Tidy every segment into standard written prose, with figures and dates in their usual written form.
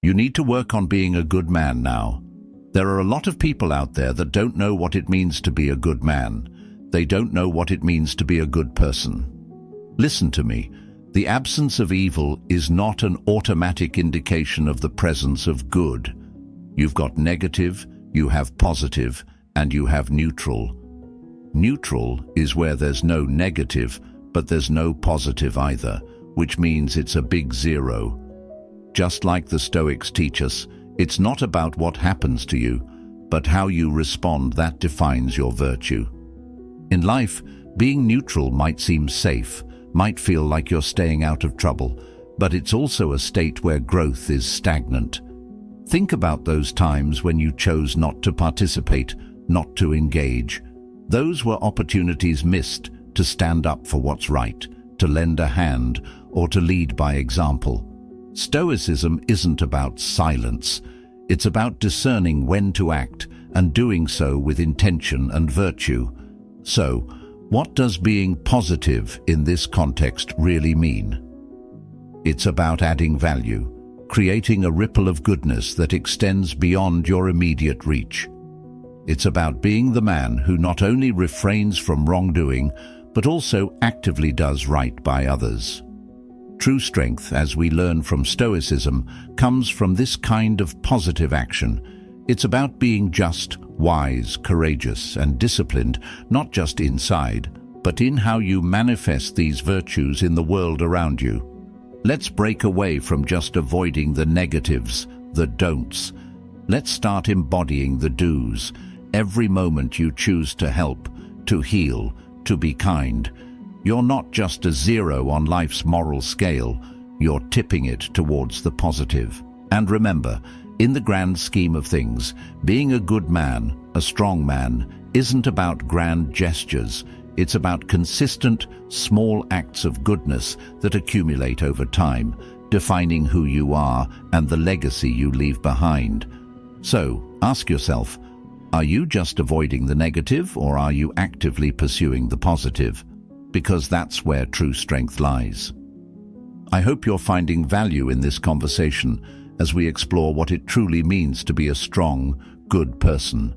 You need to work on being a good man now. There are a lot of people out there that don't know what it means to be a good man. They don't know what it means to be a good person. Listen to me. The absence of evil is not an automatic indication of the presence of good. You've got negative, you have positive, and you have neutral. Neutral is where there's no negative, but there's no positive either, which means it's a big zero. Just like the Stoics teach us, it's not about what happens to you, but how you respond that defines your virtue. In life, being neutral might seem safe, might feel like you're staying out of trouble, but it's also a state where growth is stagnant. Think about those times when you chose not to participate, not to engage. Those were opportunities missed to stand up for what's right, to lend a hand, or to lead by example. Stoicism isn't about silence. It's about discerning when to act and doing so with intention and virtue. So, what does being positive in this context really mean? It's about adding value, creating a ripple of goodness that extends beyond your immediate reach. It's about being the man who not only refrains from wrongdoing, but also actively does right by others. True strength, as we learn from Stoicism, comes from this kind of positive action. It's about being just, wise, courageous, and disciplined, not just inside, but in how you manifest these virtues in the world around you. Let's break away from just avoiding the negatives, the don'ts. Let's start embodying the do's. Every moment you choose to help, to heal, to be kind, you're not just a zero on life's moral scale, you're tipping it towards the positive. And remember, in the grand scheme of things, being a good man, a strong man, isn't about grand gestures. It's about consistent, small acts of goodness that accumulate over time, defining who you are and the legacy you leave behind. So, ask yourself, are you just avoiding the negative, or are you actively pursuing the positive? Because that's where true strength lies. I hope you're finding value in this conversation as we explore what it truly means to be a strong, good person.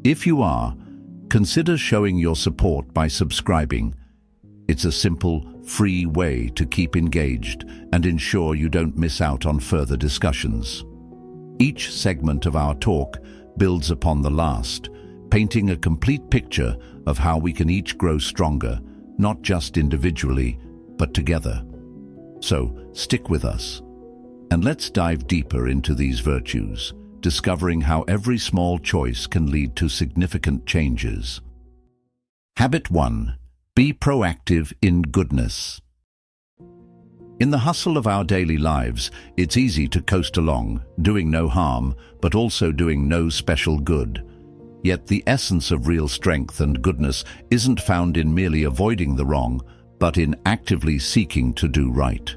If you are, consider showing your support by subscribing. It's a simple, free way to keep engaged and ensure you don't miss out on further discussions. Each segment of our talk builds upon the last, painting a complete picture of how we can each grow stronger, not just individually, but together. So, stick with us, and let's dive deeper into these virtues, discovering how every small choice can lead to significant changes. Habit 1. Be proactive in goodness. In the hustle of our daily lives, it's easy to coast along, doing no harm, but also doing no special good. Yet the essence of real strength and goodness isn't found in merely avoiding the wrong, but in actively seeking to do right.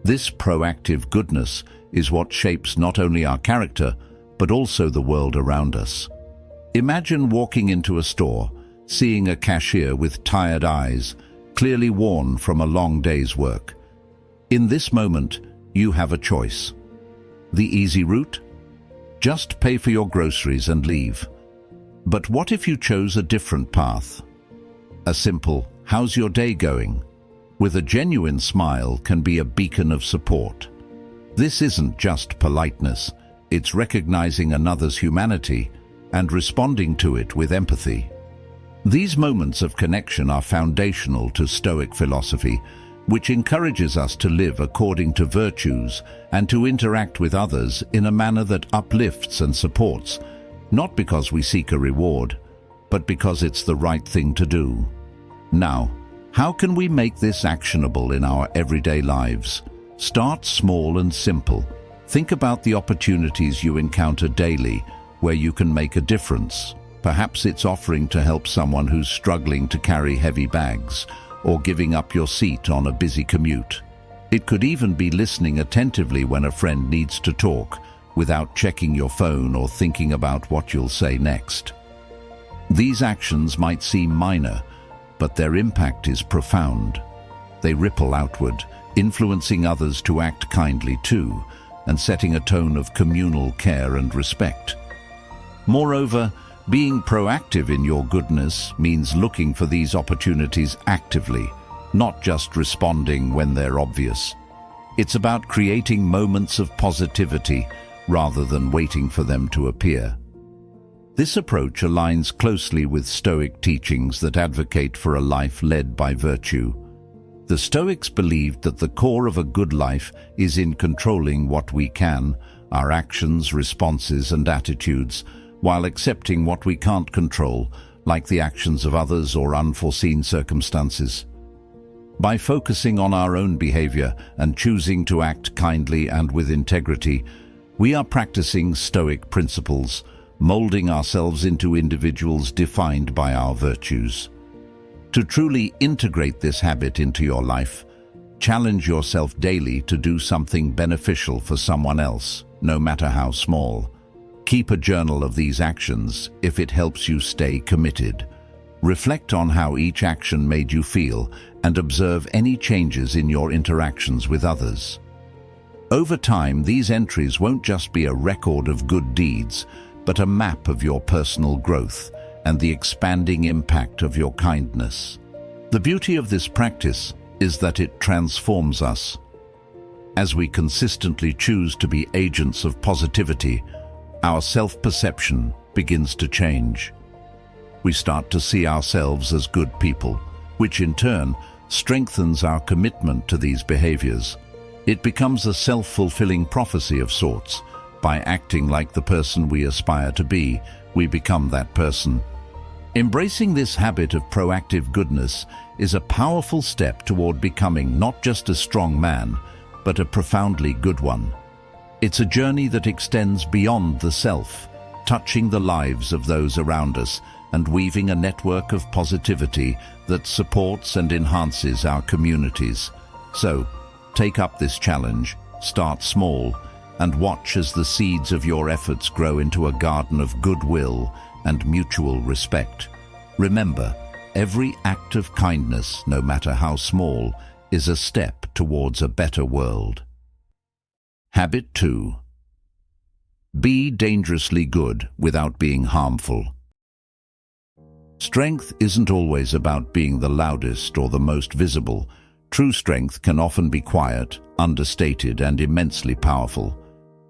This proactive goodness is what shapes not only our character, but also the world around us. Imagine walking into a store, seeing a cashier with tired eyes, clearly worn from a long day's work. In this moment, you have a choice. The easy route? Just pay for your groceries and leave. But what if you chose a different path? A simple, "How's your day going?" with a genuine smile can be a beacon of support. This isn't just politeness, it's recognizing another's humanity and responding to it with empathy. These moments of connection are foundational to Stoic philosophy, which encourages us to live according to virtues and to interact with others in a manner that uplifts and supports, not because we seek a reward, but because it's the right thing to do. Now, how can we make this actionable in our everyday lives? Start small and simple. Think about the opportunities you encounter daily where you can make a difference. Perhaps it's offering to help someone who's struggling to carry heavy bags, or giving up your seat on a busy commute. It could even be listening attentively when a friend needs to talk, without checking your phone or thinking about what you'll say next. These actions might seem minor, but their impact is profound. They ripple outward, influencing others to act kindly too, and setting a tone of communal care and respect. Moreover, being proactive in your goodness means looking for these opportunities actively, not just responding when they're obvious. It's about creating moments of positivity rather than waiting for them to appear. This approach aligns closely with Stoic teachings that advocate for a life led by virtue. The Stoics believed that the core of a good life is in controlling what we can, our actions, responses, and attitudes, while accepting what we can't control, like the actions of others or unforeseen circumstances. By focusing on our own behavior and choosing to act kindly and with integrity, we are practicing Stoic principles, molding ourselves into individuals defined by our virtues. To truly integrate this habit into your life, challenge yourself daily to do something beneficial for someone else, no matter how small. Keep a journal of these actions if it helps you stay committed. Reflect on how each action made you feel and observe any changes in your interactions with others. Over time, these entries won't just be a record of good deeds, but a map of your personal growth and the expanding impact of your kindness. The beauty of this practice is that it transforms us. As we consistently choose to be agents of positivity, our self-perception begins to change. We start to see ourselves as good people, which in turn strengthens our commitment to these behaviors. It becomes a self-fulfilling prophecy of sorts. By acting like the person we aspire to be, we become that person. Embracing this habit of proactive goodness is a powerful step toward becoming not just a strong man, but a profoundly good one. It's a journey that extends beyond the self, touching the lives of those around us and weaving a network of positivity that supports and enhances our communities. So, take up this challenge, start small, and watch as the seeds of your efforts grow into a garden of goodwill and mutual respect. Remember, every act of kindness, no matter how small, is a step towards a better world. Habit 2. Be dangerously good without being harmful. Strength isn't always about being the loudest or the most visible. True strength can often be quiet, understated, and immensely powerful.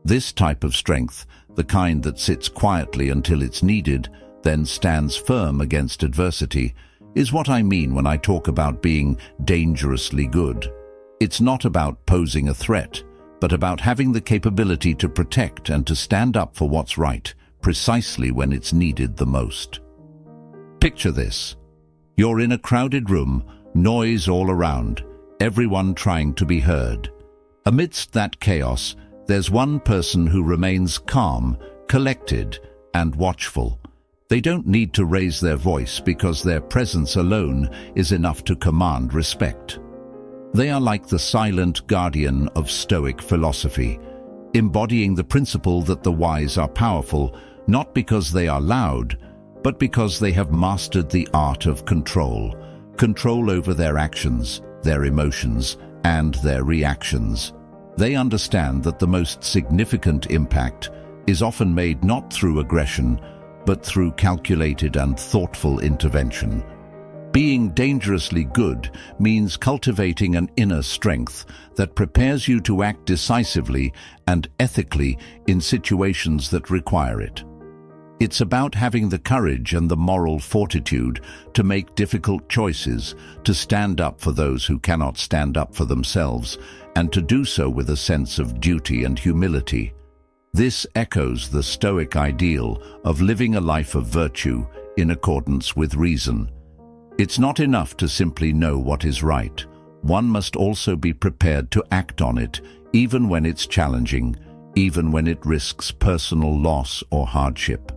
This type of strength, the kind that sits quietly until it's needed, then stands firm against adversity, is what I mean when I talk about being dangerously good. It's not about posing a threat, but about having the capability to protect and to stand up for what's right, precisely when it's needed the most. Picture this. You're in a crowded room, noise all around, everyone trying to be heard. Amidst that chaos, there's one person who remains calm, collected, and watchful. They don't need to raise their voice because their presence alone is enough to command respect. They are like the silent guardian of Stoic philosophy, embodying the principle that the wise are powerful, not because they are loud, but because they have mastered the art of control over their actions, their emotions, and their reactions. They understand that the most significant impact is often made not through aggression, but through calculated and thoughtful intervention. Being dangerously good means cultivating an inner strength that prepares you to act decisively and ethically in situations that require it. It's about having the courage and the moral fortitude to make difficult choices, to stand up for those who cannot stand up for themselves, and to do so with a sense of duty and humility. This echoes the Stoic ideal of living a life of virtue in accordance with reason. It's not enough to simply know what is right. One must also be prepared to act on it, even when it's challenging, even when it risks personal loss or hardship.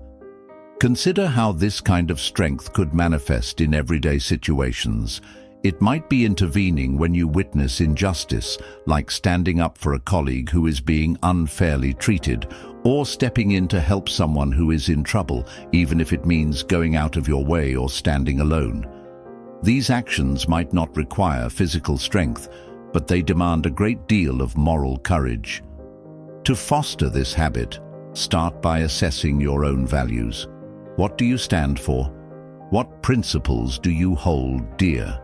Consider how this kind of strength could manifest in everyday situations. It might be intervening when you witness injustice, like standing up for a colleague who is being unfairly treated, or stepping in to help someone who is in trouble, even if it means going out of your way or standing alone. These actions might not require physical strength, but they demand a great deal of moral courage. To foster this habit, start by assessing your own values. What do you stand for? What principles do you hold dear?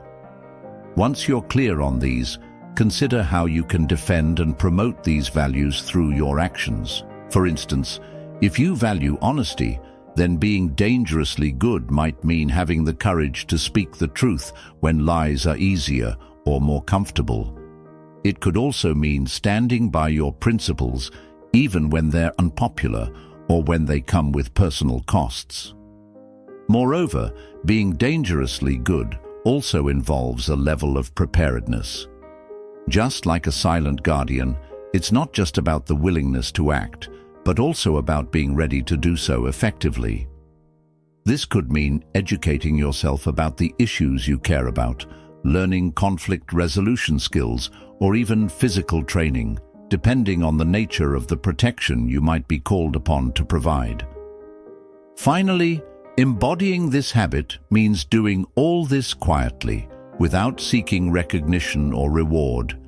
Once you're clear on these, consider how you can defend and promote these values through your actions. For instance, if you value honesty, then being dangerously good might mean having the courage to speak the truth when lies are easier or more comfortable. It could also mean standing by your principles even when they're unpopular or when they come with personal costs. Moreover, being dangerously good also involves a level of preparedness. Just like a silent guardian, it's not just about the willingness to act, but also about being ready to do so effectively. This could mean educating yourself about the issues you care about, learning conflict resolution skills, or even physical training, depending on the nature of the protection you might be called upon to provide. Finally, embodying this habit means doing all this quietly, without seeking recognition or reward.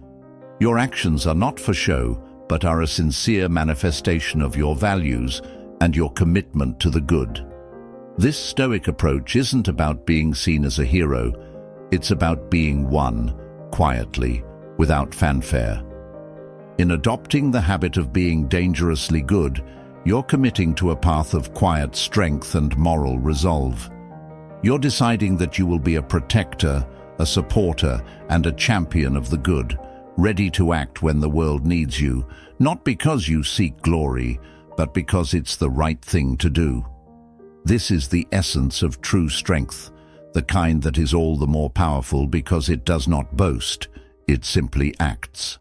Your actions are not for show, but are a sincere manifestation of your values and your commitment to the good. This Stoic approach isn't about being seen as a hero, it's about being one, quietly, without fanfare. In adopting the habit of being dangerously good, you're committing to a path of quiet strength and moral resolve. You're deciding that you will be a protector, a supporter, and a champion of the good, ready to act when the world needs you, not because you seek glory, but because it's the right thing to do. This is the essence of true strength, the kind that is all the more powerful because it does not boast, it simply acts.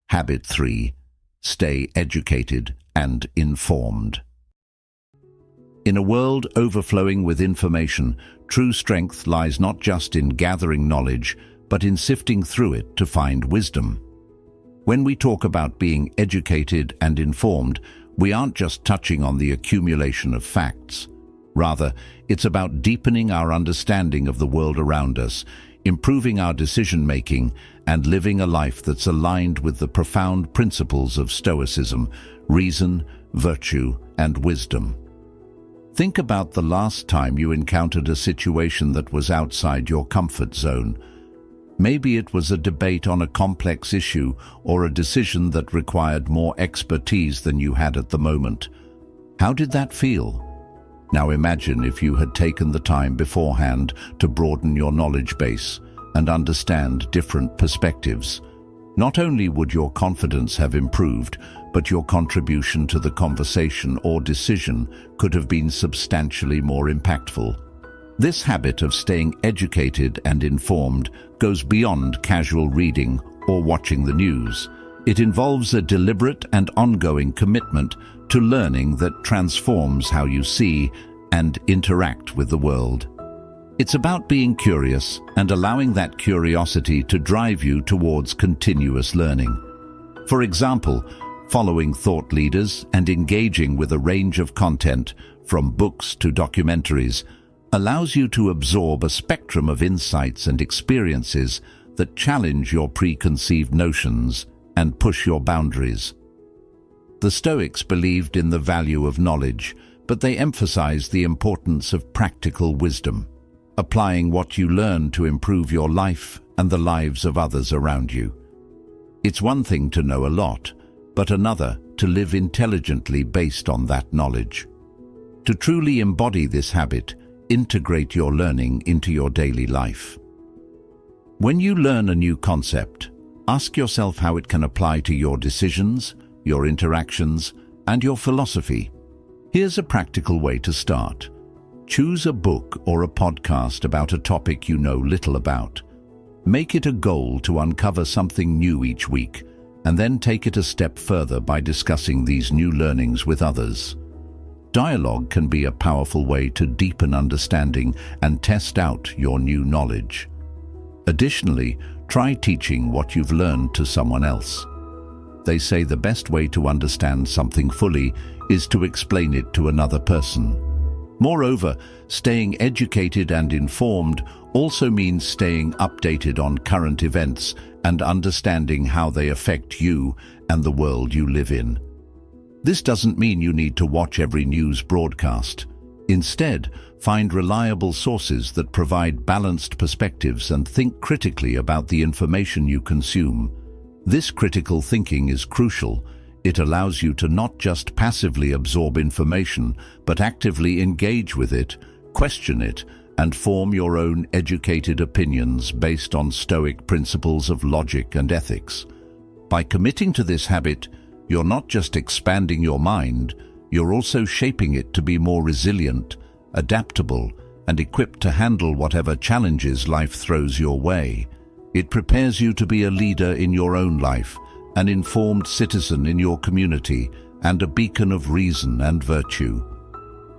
Habit 3. Stay educated and informed. In a world overflowing with information, true strength lies not just in gathering knowledge, but in sifting through it to find wisdom. When we talk about being educated and informed, we aren't just touching on the accumulation of facts. Rather, it's about deepening our understanding of the world around us, improving our decision-making, and living a life that's aligned with the profound principles of Stoicism, reason, virtue, and wisdom. Think about the last time you encountered a situation that was outside your comfort zone. Maybe it was a debate on a complex issue or a decision that required more expertise than you had at the moment. How did that feel? Now imagine if you had taken the time beforehand to broaden your knowledge base and understand different perspectives. Not only would your confidence have improved, but your contribution to the conversation or decision could have been substantially more impactful. This habit of staying educated and informed goes beyond casual reading or watching the news. It involves a deliberate and ongoing commitment to learning that transforms how you see and interact with the world. It's about being curious and allowing that curiosity to drive you towards continuous learning. For example, following thought leaders and engaging with a range of content, from books to documentaries, allows you to absorb a spectrum of insights and experiences that challenge your preconceived notions and push your boundaries. The Stoics believed in the value of knowledge, but they emphasized the importance of practical wisdom, applying what you learn to improve your life and the lives of others around you. It's one thing to know a lot, but another to live intelligently based on that knowledge. To truly embody this habit, integrate your learning into your daily life. When you learn a new concept, ask yourself how it can apply to your decisions, your interactions, and your philosophy. Here's a practical way to start. Choose a book or a podcast about a topic you know little about. Make it a goal to uncover something new each week, and then take it a step further by discussing these new learnings with others. Dialogue can be a powerful way to deepen understanding and test out your new knowledge. Additionally, try teaching what you've learned to someone else. They say the best way to understand something fully is to explain it to another person. Moreover, staying educated and informed also means staying updated on current events and understanding how they affect you and the world you live in. This doesn't mean you need to watch every news broadcast. Instead, find reliable sources that provide balanced perspectives and think critically about the information you consume. This critical thinking is crucial. It allows you to not just passively absorb information, but actively engage with it, question it, and form your own educated opinions based on Stoic principles of logic and ethics. By committing to this habit, you're not just expanding your mind, you're also shaping it to be more resilient, adaptable, and equipped to handle whatever challenges life throws your way. It prepares you to be a leader in your own life, an informed citizen in your community, and a beacon of reason and virtue.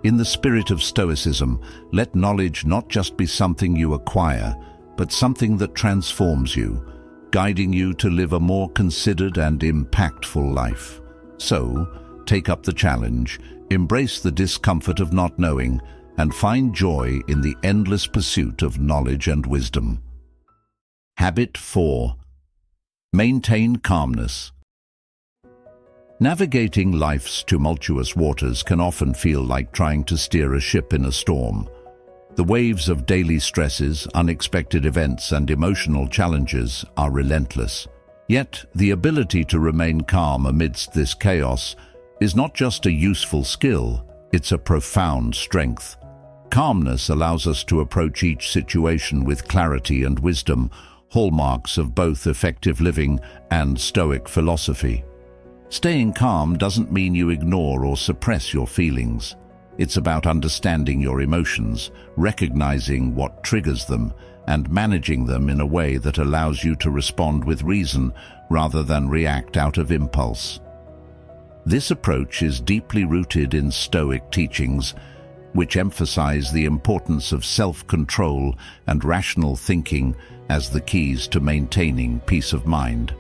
In the spirit of Stoicism, let knowledge not just be something you acquire, but something that transforms you, guiding you to live a more considered and impactful life. So, take up the challenge, embrace the discomfort of not knowing, and find joy in the endless pursuit of knowledge and wisdom. Habit 4. Maintain calmness. Navigating life's tumultuous waters can often feel like trying to steer a ship in a storm. The waves of daily stresses, unexpected events, and emotional challenges are relentless. Yet, the ability to remain calm amidst this chaos is not just a useful skill, it's a profound strength. Calmness allows us to approach each situation with clarity and wisdom, hallmarks of both effective living and Stoic philosophy. Staying calm doesn't mean you ignore or suppress your feelings. It's about understanding your emotions, recognizing what triggers them, and managing them in a way that allows you to respond with reason rather than react out of impulse. This approach is deeply rooted in Stoic teachings, which emphasize the importance of self-control and rational thinking as the keys to maintaining peace of mind.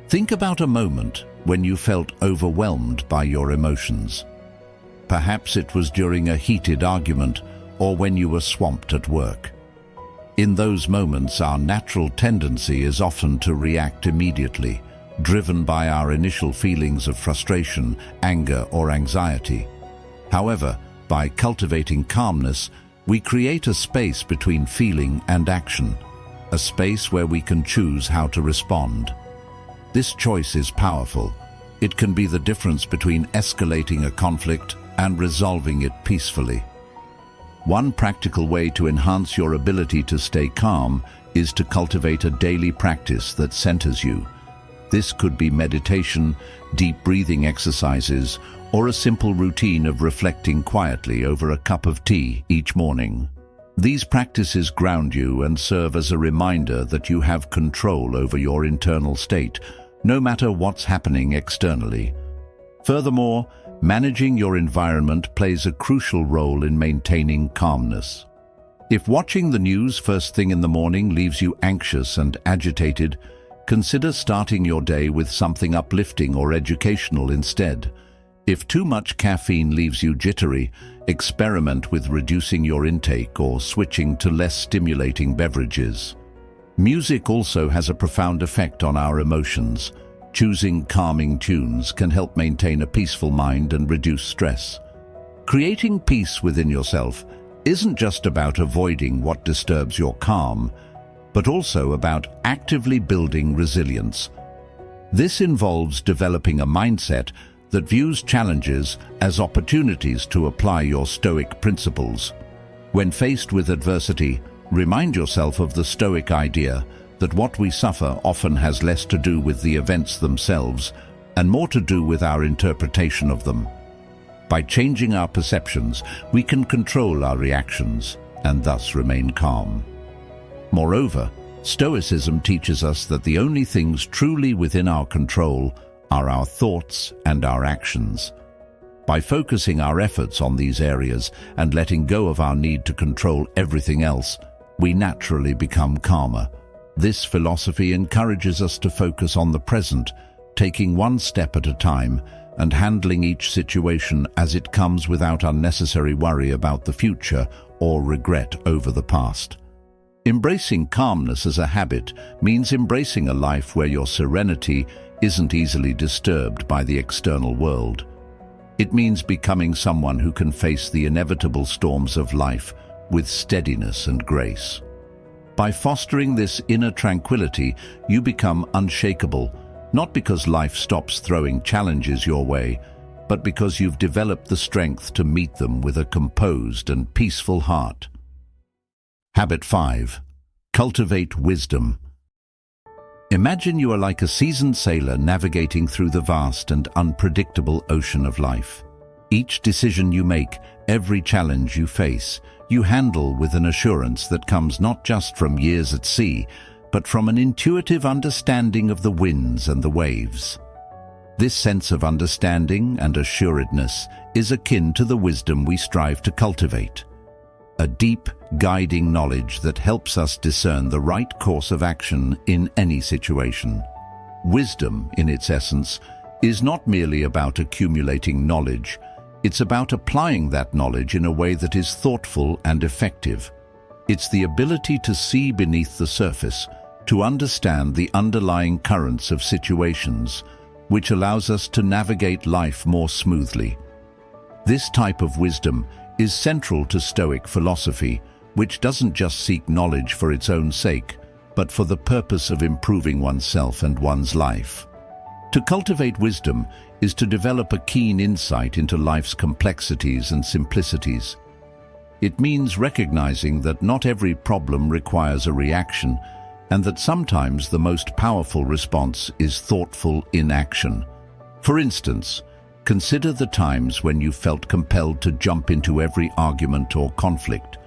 Think about a moment when you felt overwhelmed by your emotions. Perhaps it was during a heated argument or when you were swamped at work. In those moments, our natural tendency is often to react immediately, driven by our initial feelings of frustration, anger, or anxiety. However, by cultivating calmness, we create a space between feeling and action, a space where we can choose how to respond. This choice is powerful. It can be the difference between escalating a conflict and resolving it peacefully. One practical way to enhance your ability to stay calm is to cultivate a daily practice that centers you. This could be meditation, deep breathing exercises, or a simple routine of reflecting quietly over a cup of tea each morning. These practices ground you and serve as a reminder that you have control over your internal state, no matter what's happening externally. Furthermore, managing your environment plays a crucial role in maintaining calmness. If watching the news first thing in the morning leaves you anxious and agitated, consider starting your day with something uplifting or educational instead. If too much caffeine leaves you jittery, experiment with reducing your intake or switching to less stimulating beverages. Music also has a profound effect on our emotions. Choosing calming tunes can help maintain a peaceful mind and reduce stress. Creating peace within yourself isn't just about avoiding what disturbs your calm, but also about actively building resilience. This involves developing a mindset that views challenges as opportunities to apply your Stoic principles. When faced with adversity, remind yourself of the Stoic idea that what we suffer often has less to do with the events themselves and more to do with our interpretation of them. By changing our perceptions, we can control our reactions and thus remain calm. Moreover, Stoicism teaches us that the only things truly within our control are our thoughts and our actions. By focusing our efforts on these areas and letting go of our need to control everything else, we naturally become calmer. This philosophy encourages us to focus on the present, taking one step at a time and handling each situation as it comes without unnecessary worry about the future or regret over the past. Embracing calmness as a habit means embracing a life where your serenity isn't easily disturbed by the external world. It means becoming someone who can face the inevitable storms of life with steadiness and grace. By fostering this inner tranquility, you become unshakable, not because life stops throwing challenges your way, but because you've developed the strength to meet them with a composed and peaceful heart. Habit 5. Cultivate wisdom. Imagine you are like a seasoned sailor navigating through the vast and unpredictable ocean of life. Each decision you make, every challenge you face, you handle with an assurance that comes not just from years at sea, but from an intuitive understanding of the winds and the waves. This sense of understanding and assuredness is akin to the wisdom we strive to cultivate, a deep, guiding knowledge that helps us discern the right course of action in any situation. Wisdom, in its essence, is not merely about accumulating knowledge. It's about applying that knowledge in a way that is thoughtful and effective. It's the ability to see beneath the surface, to understand the underlying currents of situations, which allows us to navigate life more smoothly. This type of wisdom is central to Stoic philosophy, which doesn't just seek knowledge for its own sake, but for the purpose of improving oneself and one's life. To cultivate wisdom is to develop a keen insight into life's complexities and simplicities. It means recognizing that not every problem requires a reaction, and that sometimes the most powerful response is thoughtful inaction. For instance, consider the times when you felt compelled to jump into every argument or conflict.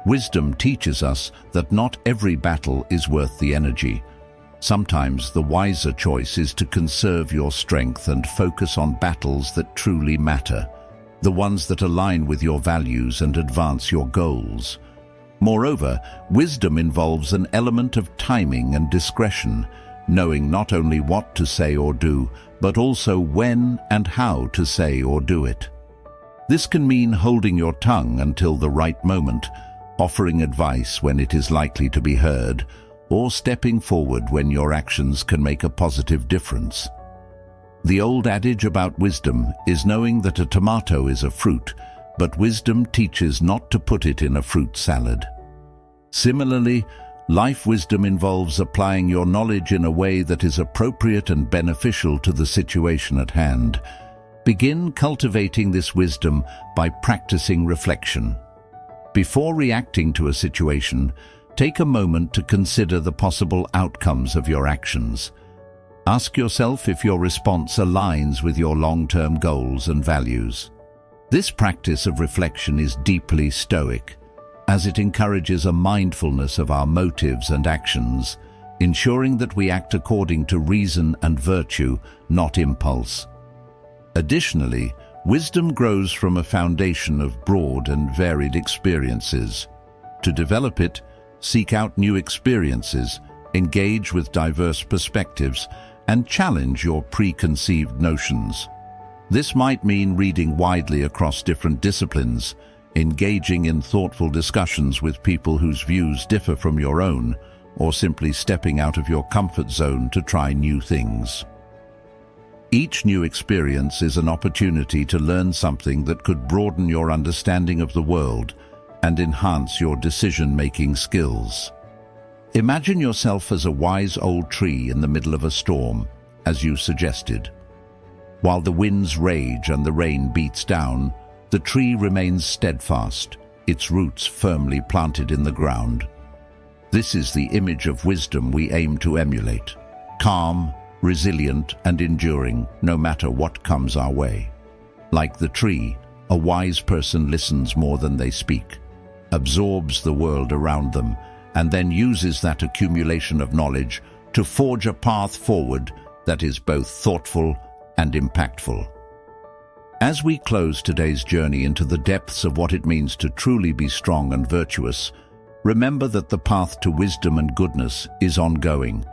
Wisdom teaches us that not every battle is worth the energy. Sometimes the wiser choice is to conserve your strength and focus on battles that truly matter, the ones that align with your values and advance your goals. Moreover, wisdom involves an element of timing and discretion, knowing not only what to say or do, but also when and how to say or do it. This can mean holding your tongue until the right moment, offering advice when it is likely to be heard, or stepping forward when your actions can make a positive difference. The old adage about wisdom is knowing that a tomato is a fruit, but wisdom teaches not to put it in a fruit salad. Similarly, life wisdom involves applying your knowledge in a way that is appropriate and beneficial to the situation at hand. Begin cultivating this wisdom by practicing reflection. Before reacting to a situation, take a moment to consider the possible outcomes of your actions. Ask yourself if your response aligns with your long-term goals and values. This practice of reflection is deeply Stoic, as it encourages a mindfulness of our motives and actions, ensuring that we act according to reason and virtue, not impulse. Additionally, wisdom grows from a foundation of broad and varied experiences. To develop it, seek out new experiences, engage with diverse perspectives, and challenge your preconceived notions. This might mean reading widely across different disciplines, engaging in thoughtful discussions with people whose views differ from your own, or simply stepping out of your comfort zone to try new things. Each new experience is an opportunity to learn something that could broaden your understanding of the world and enhance your decision-making skills. Imagine yourself as a wise old tree in the middle of a storm, as you suggested. While the winds rage and the rain beats down, the tree remains steadfast, its roots firmly planted in the ground. This is the image of wisdom we aim to emulate: calm, resilient, and enduring, no matter what comes our way. Like the tree, a wise person listens more than they speak, absorbs the world around them, and then uses that accumulation of knowledge to forge a path forward that is both thoughtful and impactful. As we close today's journey into the depths of what it means to truly be strong and virtuous, remember that the path to wisdom and goodness is ongoing.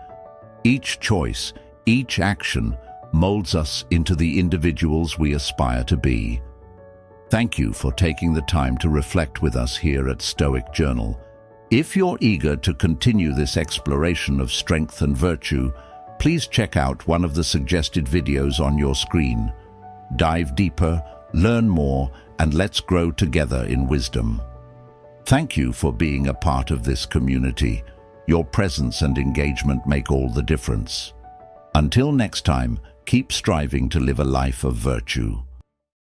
Each choice, each action, molds us into the individuals we aspire to be. Thank you for taking the time to reflect with us here at Stoic Journal. If you're eager to continue this exploration of strength and virtue, please check out one of the suggested videos on your screen. Dive deeper, learn more, and let's grow together in wisdom. Thank you for being a part of this community. Your presence and engagement make all the difference. Until next time, keep striving to live a life of virtue.